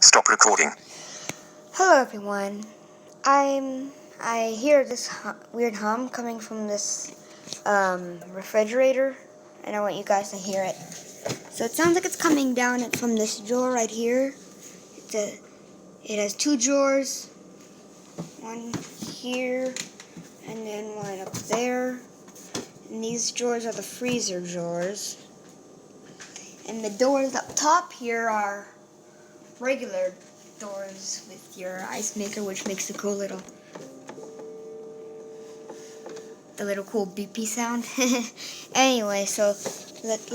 Stop recording. Hello everyone. I hear this weird hum coming from this refrigerator, and I want you guys to hear it. So it sounds like it's coming down from this drawer right here. It has two drawers, one here and then one up there. And these drawers are the freezer drawers. And the doors up top here are regular doors with your ice maker, which makes the little cool beepy sound. Anyway, so let's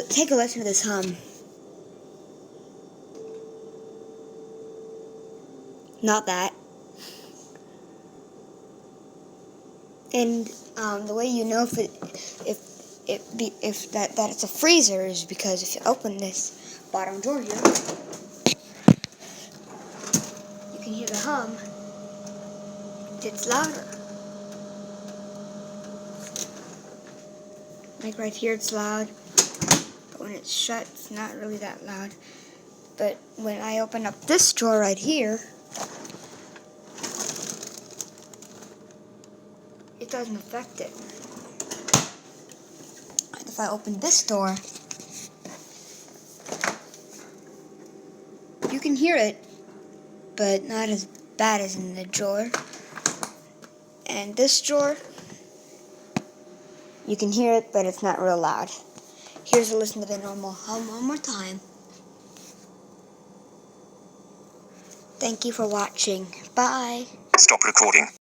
take a listen to this hum. Not that. And the way you know if that it's a freezer is because if you open this bottom drawer here, you can hear the hum. It's louder. Like right here, it's loud, but when it's shut, it's not really that loud. But when I open up this drawer right here, it doesn't affect it. And if I open this door, you can hear it, but not as bad as in the drawer. And this drawer, you can hear it, but it's not real loud. Here's a listen to the normal hum one more time. Thank you for watching. Bye. Stop recording.